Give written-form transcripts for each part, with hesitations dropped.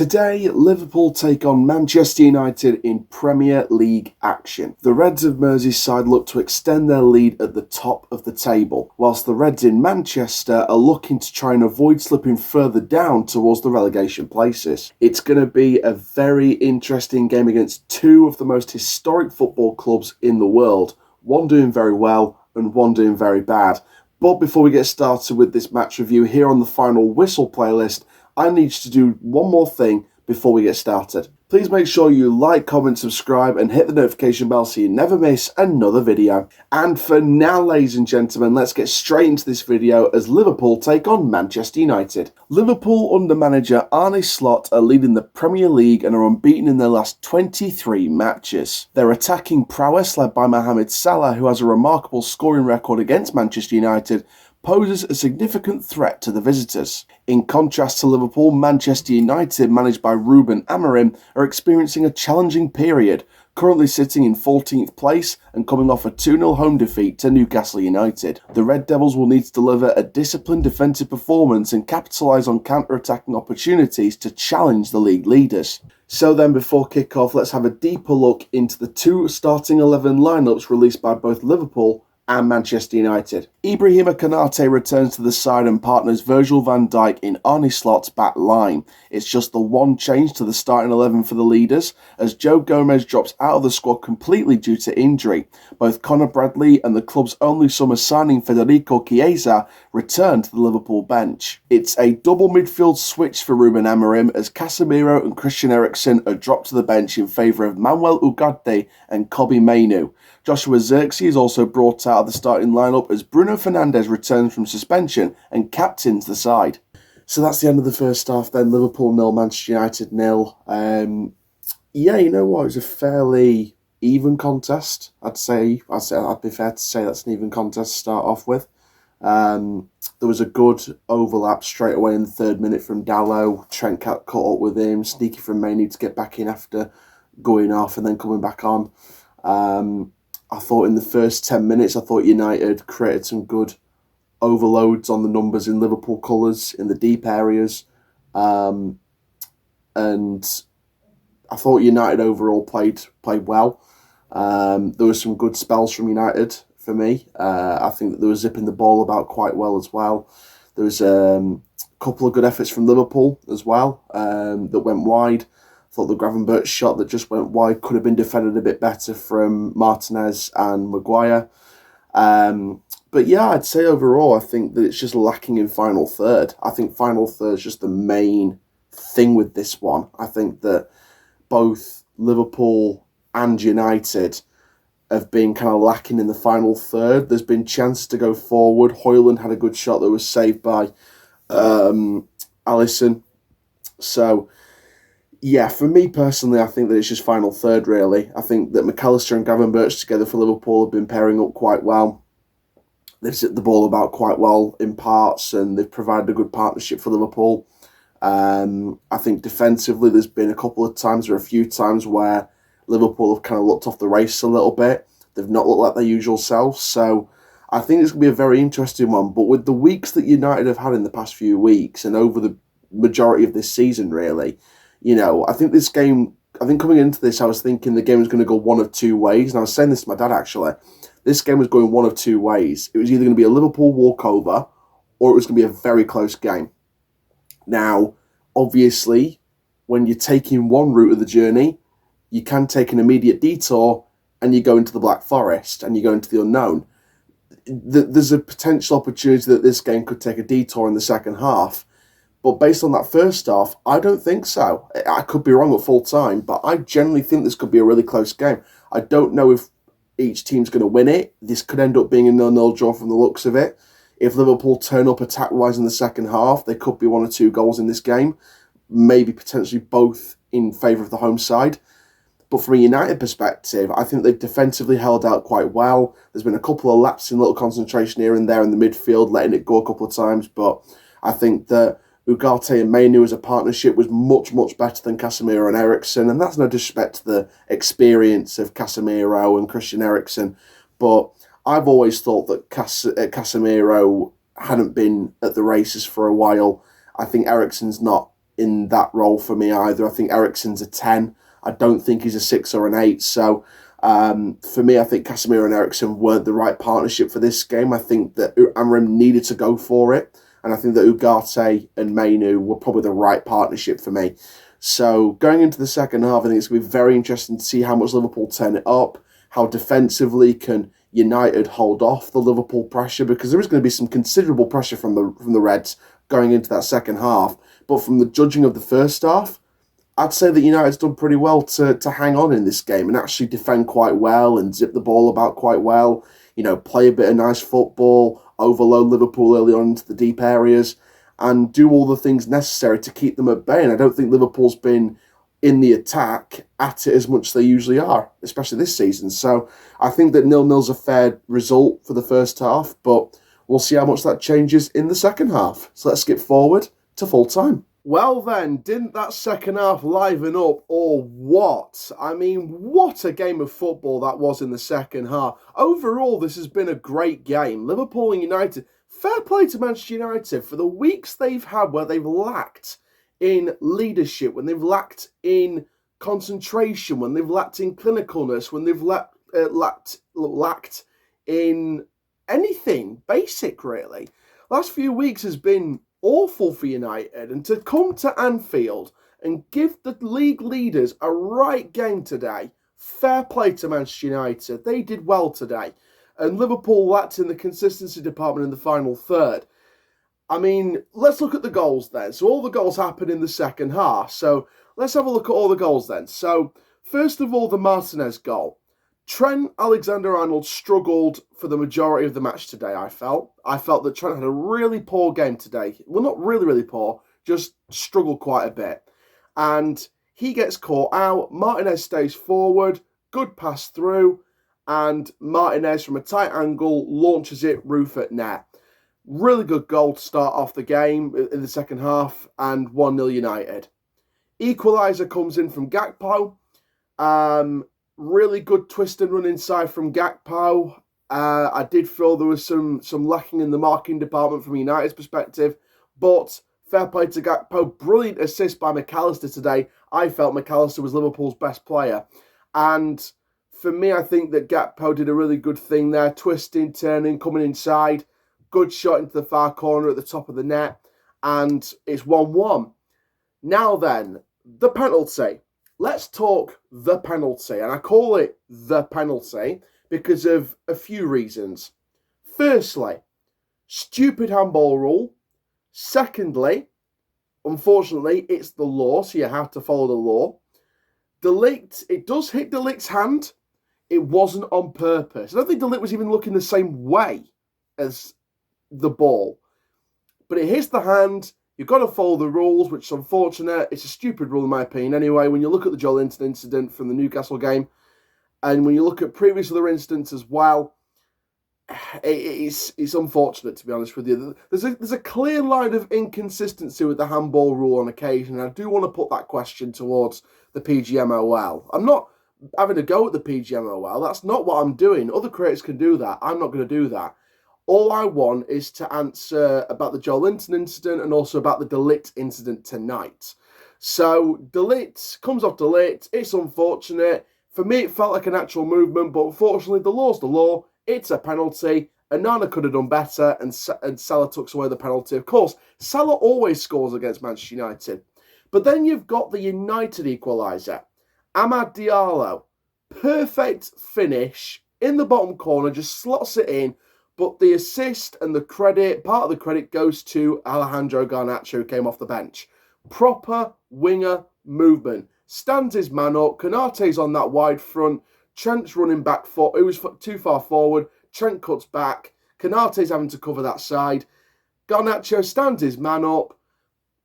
Today, Liverpool take on Manchester United in Premier League action. The Reds of Merseyside look to extend their lead at the top of the table, whilst the Reds in Manchester are looking to try and avoid slipping further down towards the relegation places. It's going to be a very interesting game against two of the most historic football clubs in the world, one doing very well and one doing very bad. But before we get started with this match review here on the Final Whistle playlist, I need you to do one more thing before we get started. Please make sure you like, comment, subscribe and hit the notification bell so you never miss another video. And for now, ladies and gentlemen, let's get straight into this video as Liverpool take on Manchester United. Liverpool under manager Arne Slot are leading the Premier League and are unbeaten in their last 23 matches. Their attacking prowess, led by Mohamed Salah, who has a remarkable scoring record against Manchester United, poses a significant threat to the visitors. In contrast to Liverpool, Manchester United, managed by Ruben Amorim, are experiencing a challenging period, currently sitting in 14th place and coming off a 2-0 home defeat to Newcastle United. The Red Devils will need to deliver a disciplined defensive performance and capitalise on counter-attacking opportunities to challenge the league leaders. So then, before kick-off, let's have a deeper look into the two starting 11 lineups released by both Liverpool and Manchester United. Ibrahima Konate returns to the side and partners Virgil van Dijk in Arne Slot's back line. It's just the one change to the starting 11 for the leaders, as Joe Gomez drops out of the squad completely due to injury. Both Conor Bradley and the club's only summer signing Federico Chiesa return to the Liverpool bench. It's a double midfield switch for Ruben Amorim, as Casemiro and Christian Eriksen are dropped to the bench in favour of Manuel Ugarte and Kobbie Mainoo. Joshua Zirkzee is also brought out of the starting lineup as Bruno Fernandes returns from suspension and captains the side. So that's the end of the first half then. Liverpool 0, Manchester United 0. Yeah, you know what? It was a fairly even contest. I'd be fair to say that's an even contest to start off with. There was a good overlap straight away in the 3rd minute from Dalot. Trent caught up with him. Sneaky from Mainoo to get back in after going off and then coming back on. I thought in the first 10 minutes, I thought United created some good overloads on the numbers in Liverpool colours, in the deep areas. And I thought United overall played well. There were some good spells from United for me. I think that they were zipping the ball about quite well as well. There was a couple of good efforts from Liverpool as well that went wide. Thought the Gravenberch shot that just went wide could have been defended a bit better from Martinez and Maguire. But yeah, I'd say overall, I think that it's just lacking in final third. I think final third is just the main thing with this one. I think that both Liverpool and United have been kind of lacking in the final third. There's been chances to go forward. Højlund had a good shot that was saved by Alisson. So yeah, for me personally, I think that it's just final third, really. I think that McAllister and Gravenberch together for Liverpool have been pairing up quite well. They've zipped the ball about quite well in parts and they've provided a good partnership for Liverpool. I think defensively, there's been a couple of times or a few times where Liverpool have kind of looked off the race a little bit. They've not looked like their usual selves. So I think it's going to be a very interesting one. But with the weeks that United have had in the past few weeks and over the majority of this season, really, you know, I think coming into this, I was thinking the game was going to go one of two ways. And I was saying this to my dad, actually. This game was going one of two ways. It was either going to be a Liverpool walkover or it was going to be a very close game. Now, obviously, when you're taking one route of the journey, you can take an immediate detour and you go into the Black Forest and you go into the unknown. There's a potential opportunity that this game could take a detour in the second half. But based on that first half, I don't think so. I could be wrong at full time, but I generally think this could be a really close game. I don't know if each team's going to win it. This could end up being a 0-0 draw from the looks of it. If Liverpool turn up attack-wise in the second half, there could be 1 or 2 goals in this game. Maybe potentially both in favour of the home side. But from a United perspective, I think they've defensively held out quite well. There's been a couple of lapses in little concentration here and there in the midfield, letting it go a couple of times. But I think that Ugarte and Mainoo as a partnership was much, much better than Casemiro and Eriksen. And that's no disrespect to the experience of Casemiro and Christian Eriksen. But I've always thought that Casemiro hadn't been at the races for a while. I think Eriksen's not in that role for me either. I think Eriksen's a 10. I don't think he's a 6 or an 8. So for me, I think Casemiro and Eriksen weren't the right partnership for this game. I think that Amorim needed to go for it. And I think that Ugarte and Mainu were probably the right partnership for me. So going into the second half, I think it's going to be very interesting to see how much Liverpool turn it up, how defensively can United hold off the Liverpool pressure, because there is going to be some considerable pressure from the Reds going into that second half. But from the judging of the first half, I'd say that United's done pretty well to hang on in this game and actually defend quite well and zip the ball about quite well, play a bit of nice football, overload Liverpool early on into the deep areas, and do all the things necessary to keep them at bay. And I don't think Liverpool's been in the attack at it as much as they usually are, especially this season. So I think that 0-0's a fair result for the first half, but we'll see how much that changes in the second half. So let's skip forward to full time. Well then, didn't that second half liven up or what? I mean, what a game of football that was in the second half. Overall, this has been a great game. Liverpool and United, fair play to Manchester United for the weeks they've had where they've lacked in leadership, when they've lacked in concentration, when they've lacked in clinicalness, when they've lacked in anything basic, really. Last few weeks has been awful for United, and to come to Anfield and give the league leaders a right game today, fair play to Manchester United. They did well today, and Liverpool lacked in the consistency department in the final third. I mean, let's look at the goals then. So all the goals happened in the second half. So let's have a look at all the goals then. So first of all, the Martinez goal. Trent Alexander-Arnold struggled for the majority of the match today, I felt. I felt that Trent had a really poor game today. Well, not really, really poor, just struggled quite a bit. And he gets caught out. Martinez stays forward. Good pass through. And Martinez, from a tight angle, launches it roof at net. Really good goal to start off the game in the second half, and 1-0 United. Equaliser comes in from Gakpo. Really good twist and run inside from Gakpo. I did feel there was some lacking in the marking department from United's perspective, but fair play to Gakpo. Brilliant assist by McAllister today. I felt McAllister was Liverpool's best player. And for me, I think that Gakpo did a really good thing there, twisting, turning, coming inside. Good shot into the far corner at the top of the net, and it's 1-1. Now then, the penalty. Let's talk the penalty, and I call it the penalty because of a few reasons. Firstly, stupid handball rule. Secondly, unfortunately, it's the law, so you have to follow the law. De Ligt, it does hit De Ligt's hand. It wasn't on purpose. I don't think De Ligt was even looking the same way as the ball, but it hits the hand. You've got to follow the rules, which is unfortunate. It's a stupid rule in my opinion anyway. When you look at the Joel Linton incident from the Newcastle game, and when you look at previous other incidents as well, it's unfortunate, to be honest with you. There's a clear line of inconsistency with the handball rule on occasion, and I do want to put that question towards the PGMOL. I'm not having a go at the PGMOL. That's not what I'm doing. Other creators can do that. I'm not going to do that. All I want is to answer about the Joel Linton incident and also about the De Ligt incident tonight. So De Ligt comes off De Ligt. It's unfortunate. For me, it felt like an actual movement, but unfortunately, the law's the law. It's a penalty. Onana could have done better, and Salah tucks away the penalty. Of course, Salah always scores against Manchester United. But then you've got the United equaliser. Amad Diallo. Perfect finish in the bottom corner, just slots it in. But the assist and the credit, part of the credit goes to Alejandro Garnacho, who came off the bench. Proper winger movement. Stands his man up. Konate's on that wide front. Trent's running back. It was too far forward. Trent cuts back. Konate's having to cover that side. Garnacho stands his man up.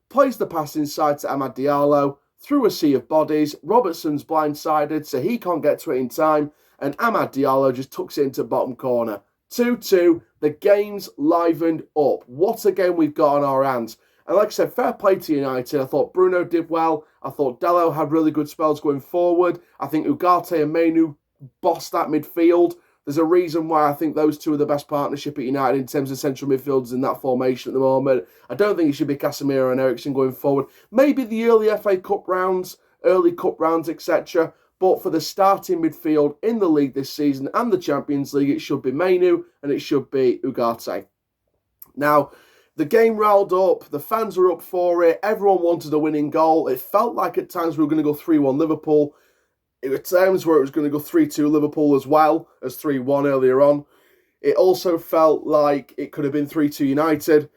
Plays the pass inside to Amad Diallo. Through a sea of bodies. Robertson's blindsided, so he can't get to it in time. And Amad Diallo just tucks it into the bottom corner. 2-2, the game's livened up. What a game we've got on our hands. And like I said, fair play to United. I thought Bruno did well. I thought Dello had really good spells going forward. I think Ugarte and Mainu bossed that midfield. There's a reason why I think those two are the best partnership at United in terms of central midfielders in that formation at the moment. I don't think it should be Casemiro and Eriksen going forward. Maybe the early FA Cup rounds, early cup rounds, etc. But for the starting midfield in the league this season and the Champions League, it should be Mainu and it should be Ugarte. Now, the game rolled up, the fans were up for it, everyone wanted a winning goal. It felt like at times we were going to go 3-1 Liverpool. It were times where it was going to go 3-2 Liverpool as well as 3-1 earlier on. It also felt like it could have been 3-2 United.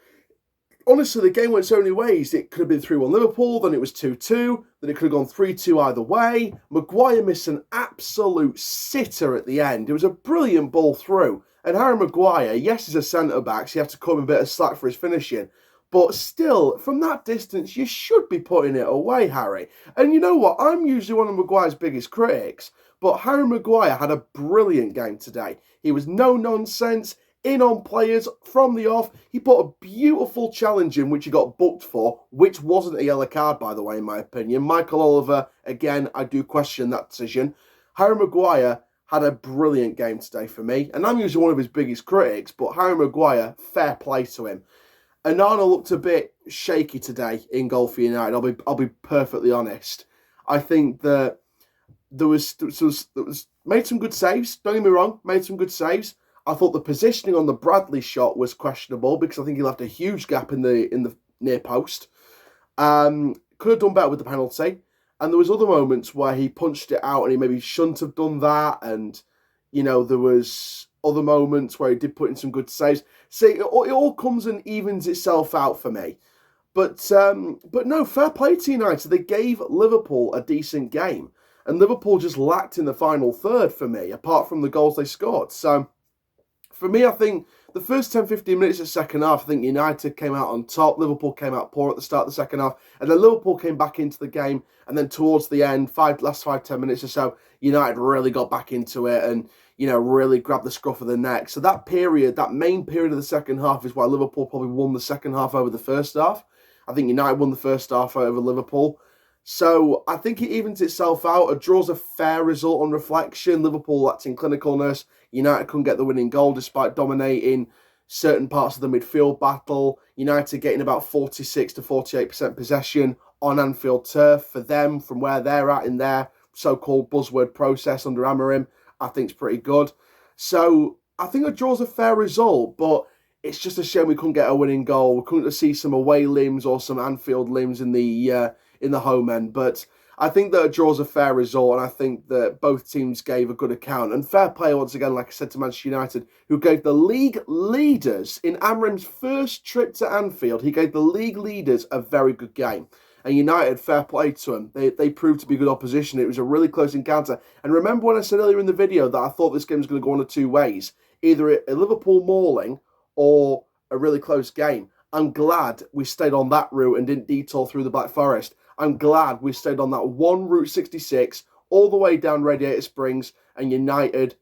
Honestly, the game went so many ways. It could have been 3-1 Liverpool, then it was 2-2, then it could have gone 3-2 either way. Maguire missed an absolute sitter at the end. It was a brilliant ball through. And Harry Maguire, yes, he's a centre-back, so you have to cut him a bit of slack for his finishing. But still, from that distance, you should be putting it away, Harry. And you know what? I'm usually one of Maguire's biggest critics, but Harry Maguire had a brilliant game today. He was no nonsense, in on players from the off. He put a beautiful challenge in, which he got booked for, which wasn't a yellow card, by the way, in my opinion. Michael Oliver, again, I do question that decision. Harry Maguire had a brilliant game today for me, and I'm usually one of his biggest critics, but Harry Maguire, fair play to him. Onana looked a bit shaky today in goal for United. I'll be perfectly honest. I think that there was made some good saves. Don't get me wrong, made some good saves. I thought the positioning on the Bradley shot was questionable because I think he left a huge gap in the near post. Could have done better with the penalty. And there was other moments where he punched it out and he maybe shouldn't have done that. And, you know, there was other moments where he did put in some good saves. See, it all comes and evens itself out for me. But no, fair play to United. They gave Liverpool a decent game. And Liverpool just lacked in the final third for me, apart from the goals they scored. So, for me, I think the first 10-15 minutes of the second half, I think United came out on top. Liverpool came out poor at the start of the second half. And then Liverpool came back into the game. And then towards the end, last 5-10 minutes or so, United really got back into it and, you know, really grabbed the scruff of the neck. So that period, that main period of the second half is why Liverpool probably won the second half over the first half. I think United won the first half over Liverpool. So I think it evens itself out. A draw's a fair result on reflection. Liverpool acting clinicalness. United couldn't get the winning goal despite dominating certain parts of the midfield battle. United getting about 46 to 48% possession on Anfield turf for them from where they're at in their so-called buzzword process under Amorim. I think it's pretty good. So I think a draw's a fair result, but it's just a shame we couldn't get a winning goal. We couldn't see some away limbs or some Anfield limbs in the home end. But I think that a draw's a fair result, and I think that both teams gave a good account. And fair play once again, like I said, to Manchester United, who gave the league leaders in Amorim's first trip to Anfield, he gave the league leaders a very good game. And United, fair play to them. They proved to be good opposition. It was a really close encounter. And remember when I said earlier in the video that I thought this game was going to go one of two ways, either a Liverpool mauling or a really close game. I'm glad we stayed on that route and didn't detour through the Black Forest. I'm glad we stayed on that one Route 66 all the way down Radiator Springs, and United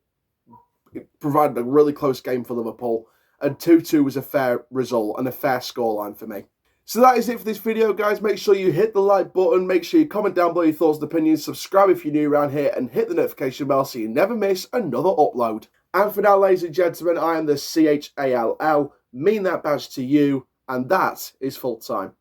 provided a really close game for Liverpool. And 2-2 was a fair result and a fair scoreline for me. So that is it for this video, guys. Make sure you hit the like button. Make sure you comment down below your thoughts and opinions. Subscribe if you're new around here and hit the notification bell so you never miss another upload. And for now, ladies and gentlemen, I am the CHALL. Mean that badge to you, and that is full time.